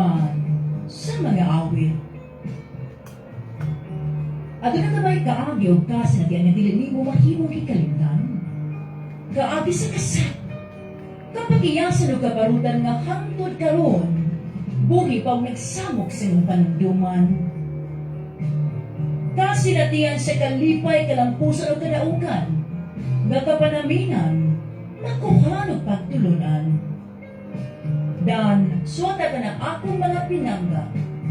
uban sa mga awit. At na kamay kaagi o kasi na diyan nga dili nimo mahimong hikalimtan. Kaagi sa kasat. Kapag iyasan o kaparutan nga hangtod karon, buhi pa nagsamok sa iyong panunduman. Kasi natiyan sa kalipay kalampusan o kadaugan, nga kapanaminan, nakuhan o pagtulunan. Dan, suwata ka na akong mga pinangga,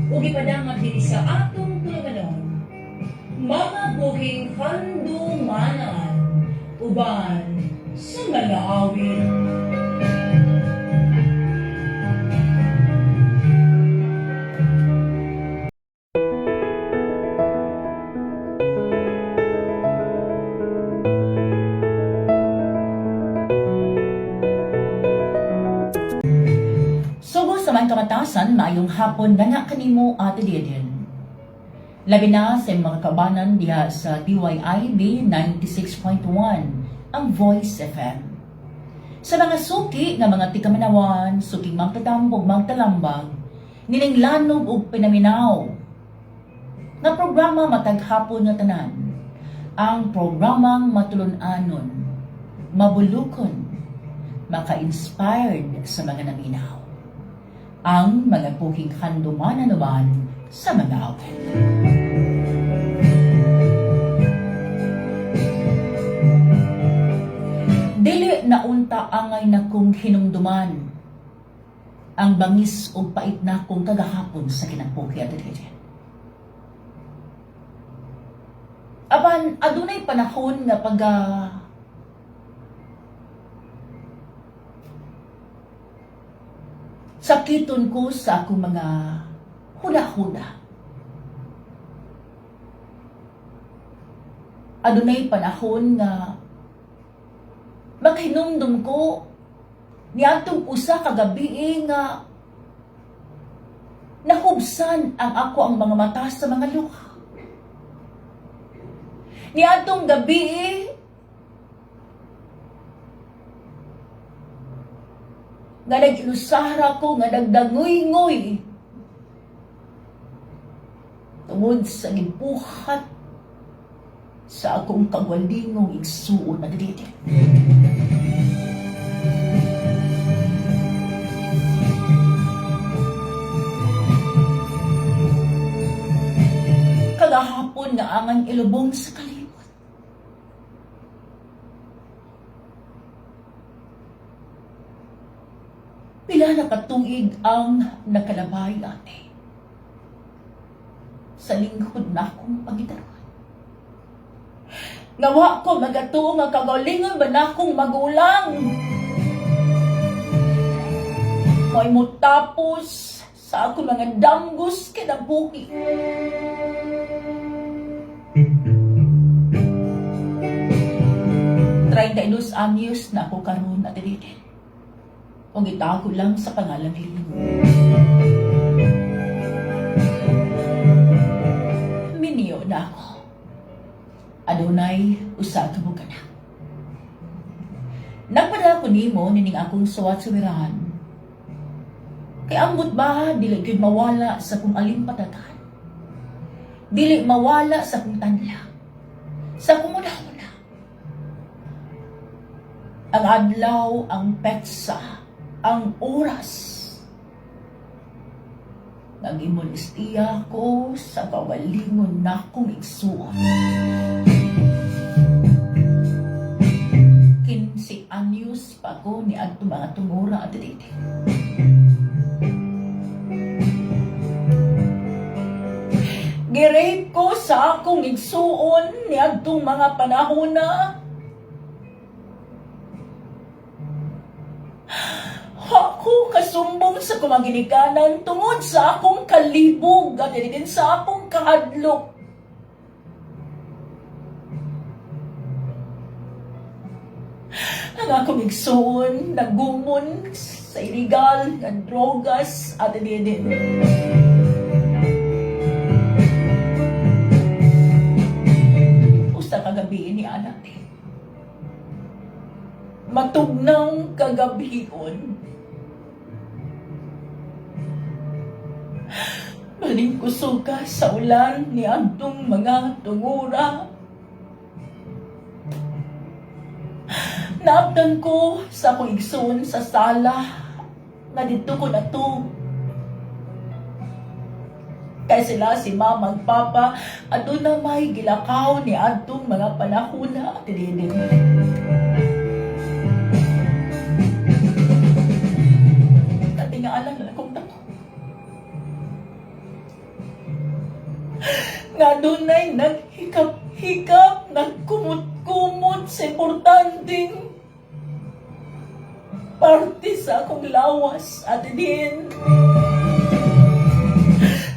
o ipadangat din sa atong tulunganon, mga buhing handumanan, uban sa mga awit. Sa mga kamatasan, maayong hapon na na kanimo at din. Labi na sa mga kabanan diha sa DYIB 96.1, ang Voice FM. Sa mga suki nga mga tikamanawan, suking magtatambog, magtalambag, nining lanog o pinaminaw, nga programa mataghapon nga tanan, ang programang matulunanon, mabulukon, maka-inspired sa mga naminaw. Ang mga puking handumanan naman sa mga awit. Dili na unta angay na kong hinumduman ang bangis o pait na kong kagahapon sa kinapuki at dili. Aban, adunay panahon nga sakiton ko sa akong mga huda-huda. Adunay panahon nga maghinumdum ko niadtong usa ka gabi nga nahubsan ang ako ang mga mata sa mga luha. Niadtong gabi nga nag-ilusara ko, nga nagdangoy-ngoy tungod sa gibuhat sa akong kagwalingong igsuon na dili. Kagahapon nga angang ilubong sa kalimot. Pila na katuig ang nakalabay ate. Sa lingkod na akong pagitaruan. Ngawa ko magato nga kagalingon ba na akong magulang. May mo tapos sa akong mga damgus kinabuhi. Trainos anyos na ako karon at dili. O gitago lang sa pangalang Lino. Miniyo na ako. Adunay, usa ka mo ka na. Nagpadala ko nimo nining akong suwat suwirahan. Kay ambot ba, dili gyud mawala sa kong alimpatagan. Dili mawala sa kong tanla. Sa kong una-una. Ang adlaw, ang petsa, ang oras. Nag-imunistiya ko sa kawalingon na kong igsuon. 15 anyos pa ko ni adto mga tungura at dili. Girape ko sa akong igsuon ni adtong mga panahon na ako kasumbong sa kumaginikanan tungod sa akong kalibog at din sa akong kahadlok. Ang akong igsuon, nagumon sa illegal na drogas at din. Usta kagabi ni anak. Matugnaw kagabion. Baling kusog ka sa ulan ni adtong mga tungura. Naabdan ko sa akong igsoon sa sala na dito ko na to. Kaya sila si mama ag papa at doon na may gilakaw ni adtong mga panahon na at dinidin. Natingaalan na akong tako. Nga doon ay naghikap-hikap, nagkumot-kumot sa importanteng parte sa akong lawas at din.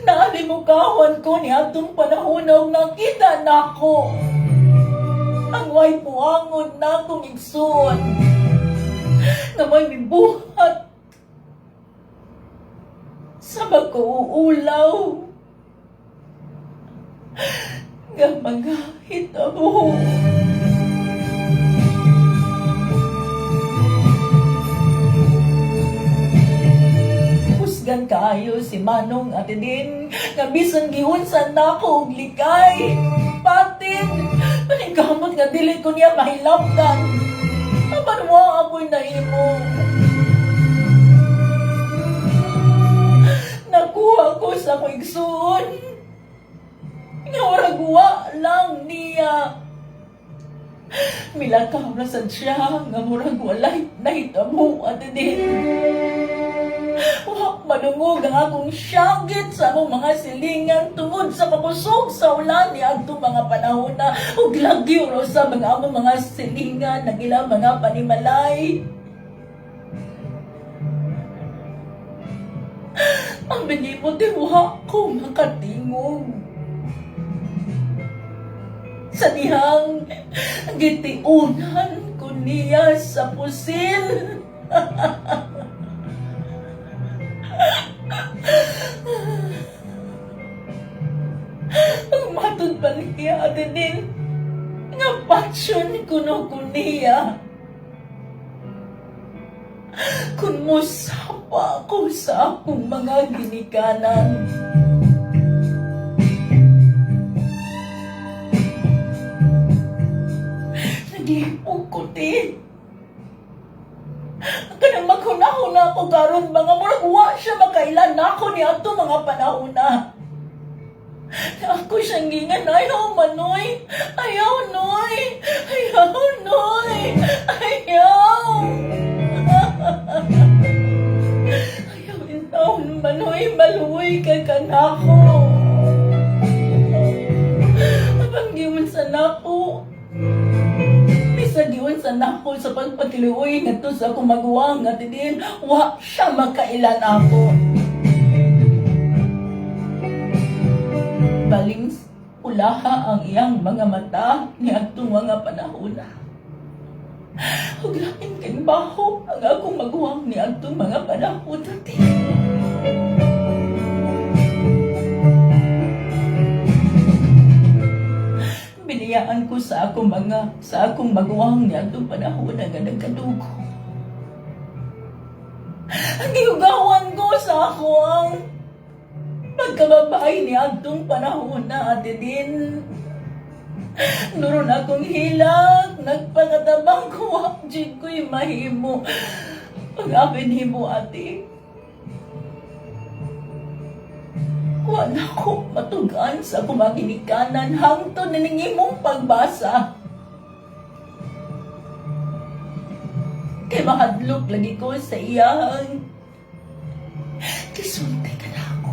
Naalimukawan ko ni atong panahon na nakita na ako. Ang way puangon na akong igsoon na may bibuhat sa magkuulaw nga mga hitabo. Husgan kaayo si Manong at din nga bisan giunsan na ako og likay patin panigamot nga dili ko niya mahilabdan apan wa ako'y nahimo. Nakuha ko sa akong igsoon nga warag wa lang niya. Milakaw na sad siya nga murag walay nahitabo at din. Wa madungog ang akong syagit sa akong mga silingan tungod sa kapusog sa ulan ni adtong mga panahon na ug lagyo ro sa mga among mga silingan na ilang mga panimalay. Ang binibot wa ko makatingog sa dihang gitiunan ko niya sa pusil. Ang matod pa niya atin din nga passion kuno ko niya kung musapa ako sa akong mga ginikanan. Naglipog ko din. Kanang maghunahuna ako karon mga murag wa siya makailan na ako ni ato mga panahon na. Ako siyang gingan, ayaw manoy, ayaw noy, ayaw noy, ayaw. Ayaw intaon manoy, maluoy ka kanako. Abang giwan sa nako. Sa diwan sa nako sa pagpatiluoy ngadto sa akong maguwang at din wa siya makailan ako. Baling ulaha ang iyang mga mata ni adtong mga panahon. Ug lain kay baho ang akong maguwang ni adtong mga panahon dati. Biniyaan ko sa akong maguwang ni adtong panahon nga nagkadugo. Ang iugawan ko sa akong pagkababay ni adtong panahon na ate din. Nuron akong hilag, nagpangatabang ko jud ko'y mahimo. Pag-apin himo ate. Wa na ko matugan sa akong mga ginikanan hangtod na ning imong pagbasa. Kay mahadlok lagi ko sa iyang kisulti ka na ako.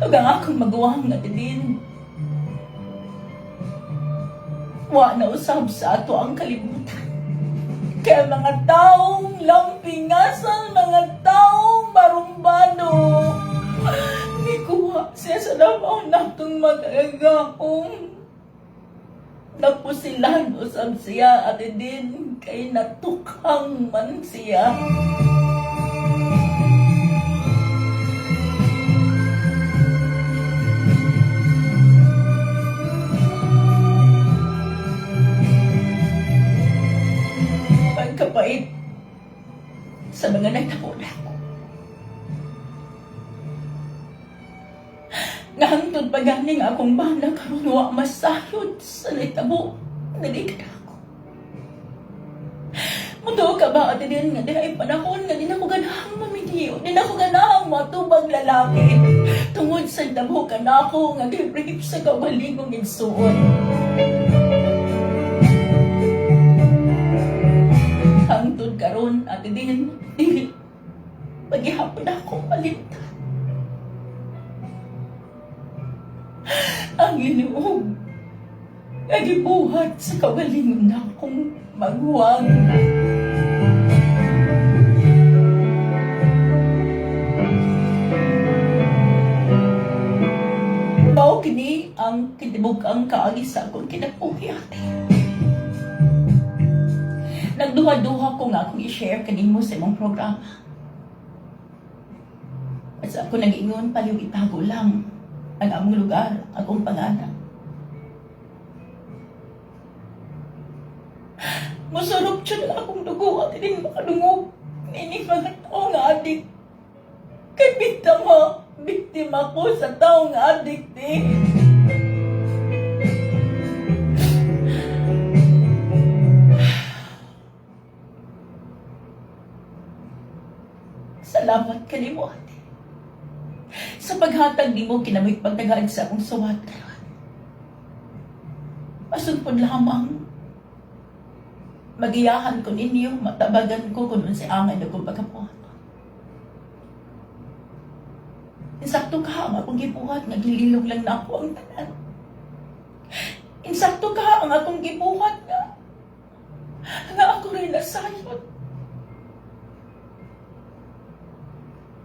Ug ang akong maguwang nga din. Wa na usab sa ato ang kalibutan. Kaya mga taong lampingasan, mga taong barumbado, ikuha siya sa labaw natong mag-agahong. Napusilan usab siya at din kay natukang man siya. Pagkapait sa mga nagtapos Nahangtod pa ganing akong bana karon wa masayod sa nitabo. Naligid ako. Muto ka ba ate din nga dihay panahon nga di na ko ganahang mamiliyo, di na ko ganahang matubag lalaki. Tungod sa dabo ka na ako nga gi-rape sa kabalingong igsuon. Hangtod karon ate din, dili paghihapon ako palimtan. Ang Ginoo nga gibuhat sa kabalingon na akong magwang. Mao kini ang kitibuk-ang kaagi sa akong kinabuhi ate. Nagduha-duha ko nga akong i-share kanimo sa imong programa. At sa ako nag-ingon paliw itago lang ang among lugar, akong pangalan. Masarap siya na akong dugo at hindi makadungog. Ini mga tao nga adik. Kay biktima ko sa tao nga adik eh. Salamat kanimo ate. Sa paghatag nimo kinamoy pagtagaan sa akong suwat karon. Pasugpod lamang magiyahan ko ninyo, matabagan ko kung si angay na kong pagkapuhat. Insakto ka ang akong gibuhat, naglililong lang na ako ang tanan. Insakto ka ang akong gibuhat nga ako rin nasayot.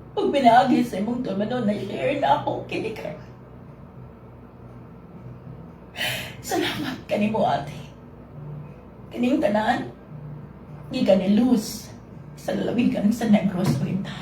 Pag binagi sa imong tulmadon, na-share na ako kinikar. Salamat kanimo ate. Kining tanan, gikan ni Luz sa lalawigan sa Negros Oriental.